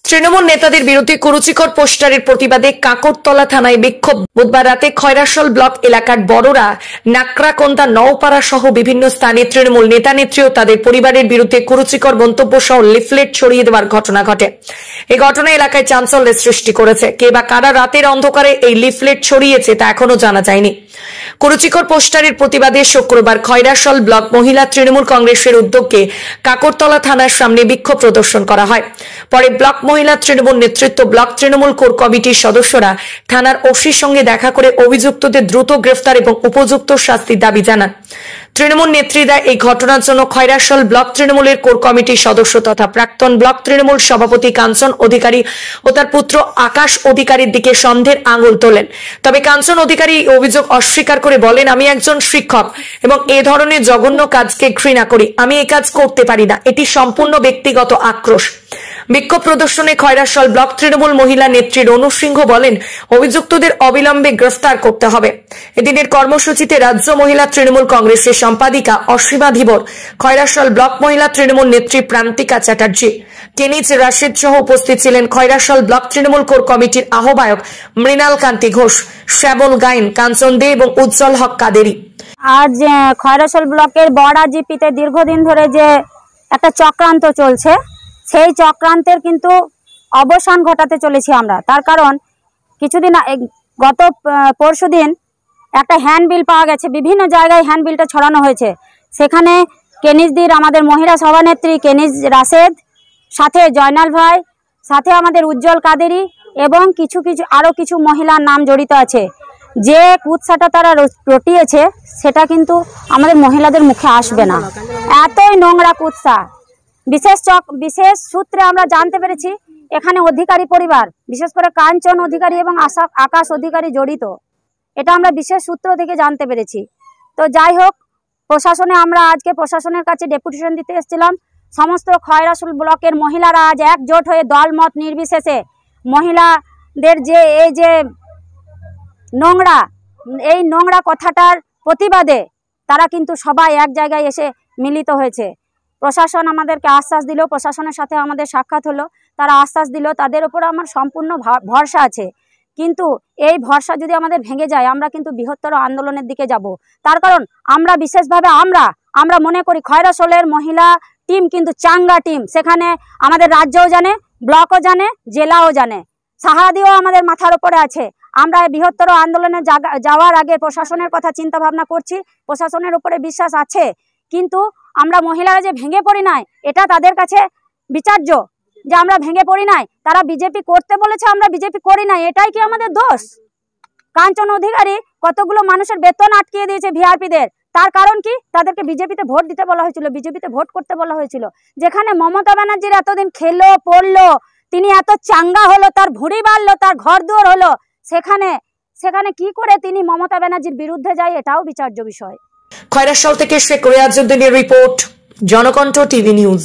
তৃণমূল নেতাদের বিরুদ্ধে কুরুচিকর পোস্টারের প্রতিবাদে কাকরতলা থানায় বিক্ষোভ। বুধবার রাতে খয়রাশল ব্লক এলাকার বড়রা, নাকরাকোন্দা, নওপাড়া সহ বিভিন্ন স্থানে তৃণমূল নেতা নেত্রী ও তাদের পরিবারের বিরুদ্ধে কুরুচিকর মন্তব্য সহ লিফলেট ছড়িয়ে দেওয়ার ঘটনা ঘটে। এই ঘটনা এলাকায় চাঞ্চল্যের সৃষ্টি করেছে। কে বা কারা রাতের অন্ধকারে এই লিফলেট ছড়িয়েছে তা এখনো জানা যায়নি। কুরুচিকর পোস্টারের প্রতিবাদে শুক্রবার খয়রাশল ব্লক মহিলা তৃণমূল কংগ্রেসের উদ্যোগে কাকরতলা থানার সামনে বিক্ষোভ প্রদর্শন করা হয়। পরে ব্লক মহিলা তৃণমূল নেতৃত্ব, ব্লক তৃণমূল কোর কমিটির সদস্যরা থানার ওসির সঙ্গে দেখা করে অভিযুক্তদের দ্রুত গ্রেফতার এবং উপযুক্ত শাস্তির দাবি জানান। তৃণমূল নেত্রীরা এই ঘটনার জন্য খয়রাশল ব্লক তৃণমূলের কোর কমিটির সদস্য তথা প্রাক্তন ব্লক তৃণমূল সভাপতি কাঞ্চন অধিকারী ও তার পুত্র আকাশ অধিকারীর দিকে সন্দেহের আঙুল তোলেন। তবে কাঞ্চন অধিকারী এই অভিযোগ অস্বীকার করে বলেন, আমি একজন শিক্ষক এবং এ ধরনের জঘন্য কাজকে ঘৃণা করি। আমি এই কাজ করতে পারি না। এটি সম্পূর্ণ ব্যক্তিগত আক্রোশ। বিক্ষোভ প্রদর্শনে খয়রাশল ব্লক তৃণমূল মহিলা নেত্রী রনু সিংহ বলেন, অভিযুক্তদের অবিলম্বে গ্রেফতার করতে হবে। এদিনের কর্মসূচিতে রাজ্য মহিলা তৃণমূল কংগ্রেসের সম্পাদিকা অসীমা ধীবর, খয়রাশল ব্লক মহিলা তৃণমূল নেত্রী প্রান্তিকা চ্যাটার্জি, টেনিস রাশিদ সহ উপস্থিত ছিলেন খয়রাশল ব্লক তৃণমূল কোর কমিটির আহ্বায়ক মৃণাল কান্তি ঘোষ, শ্যাবল গাইন, কাঞ্চন দে এবং উজ্জ্বল হক কাদেরি। আজ খয়রাশল ব্লকের বড়া জিপিতে দীর্ঘদিন ধরে যে একটা চক্রান্ত চলছে, সেই চক্রান্তের কিন্তু অবসান ঘটাতে চলেছি আমরা। তার কারণ কিছুদিন গত পরশুদিন একটা হ্যান্ডবিল পাওয়া গেছে, বিভিন্ন জায়গায় হ্যান্ডবিলটা ছড়ানো হয়েছে। সেখানে কেনিজদির আমাদের মহিলা সভানেত্রী কেনিজ রাশেদ, সাথে জয়নাল ভাই, সাথে আমাদের উজ্জ্বল কাদেরি এবং আরও কিছু মহিলার নাম জড়িত আছে। যে কুৎসাটা তারা রটিয়েছে সেটা কিন্তু আমাদের মহিলাদের মুখে আসবে না। এতই নোংরা কুৎসা। বিশেষ সূত্রে আমরা জানতে পেরেছি এখানে অধিকারী পরিবার, বিশেষ করে কাঞ্চন অধিকারী এবং আকাশ অধিকারী জড়িত। এটা আমরা বিশেষ সূত্র থেকে জানতে পেরেছি। তো যাই হোক, আমরা আজকে প্রশাসনের কাছে ডেপুটেশন দিতে এসেছিলাম। সমস্ত খয়রাশল ব্লকের মহিলারা আজ একজোট হয়ে দলমত নির্বিশেষে মহিলাদের যে এই নোংরা কথাটার প্রতিবাদে তারা কিন্তু সবাই এক জায়গায় এসে মিলিত হয়েছে। প্রশাসন আমাদেরকে আশ্বাস দিল, প্রশাসনের সাথে আমাদের সাক্ষাৎ হলো, তারা আশ্বাস দিল, তাদের উপর আমার সম্পূর্ণ ভরসা আছে। কিন্তু এই ভরসা যদি আমাদের ভেঙে যায়, আমরা কিন্তু বৃহত্তর আন্দোলনের দিকে যাব। তার কারণ আমরা বিশেষভাবে আমরা মনে করি খয়রাশলের মহিলা টিম কিন্তু চাঙ্গা টিম। সেখানে আমাদের রাজ্যও জানে, ব্লকও জানে, জেলাও জানে, সাহাদিও আমাদের মাথার উপরে আছে। আমরা বৃহত্তর আন্দোলনে যাওয়ার আগে প্রশাসনের কথা চিন্তা ভাবনা করছি, প্রশাসনের উপরে বিশ্বাস আছে। কিন্তু আমরা মহিলারা যে ভেঙে পড়ি নাই, এটা তাদের কাছে বিচার্য যে আমরা ভেঙে পড়ি নাই। তারা বিজেপি করতে বলেছে, আমরা বিজেপি করি নাই, এটাই কি আমাদের দোষ? কাঞ্চন অধিকারী কতগুলো মানুষের বেতন আটকিয়ে দিয়েছে ভিআরপিদের। তার কারণ কি? তাদেরকে বিজেপিতে ভোট দিতে বলা হয়েছিল, বিজেপিতে ভোট করতে বলা হয়েছিল। যেখানে মমতা ব্যানার্জির এতদিন খেলো পড়লো, তিনি এত চাঙ্গা হলো, তার ভুঁড়ি বাড়লো, তার ঘর দুয়ার হলো, সেখানে কি করে তিনি মমতা ব্যানার্জির বিরুদ্ধে যায়, এটাও বিচার্য বিষয়। খয়রাশল থেকে শেখ রিয়াজউদ্দিনের রিপোর্ট, জনকণ্ঠ টিভি নিউজ।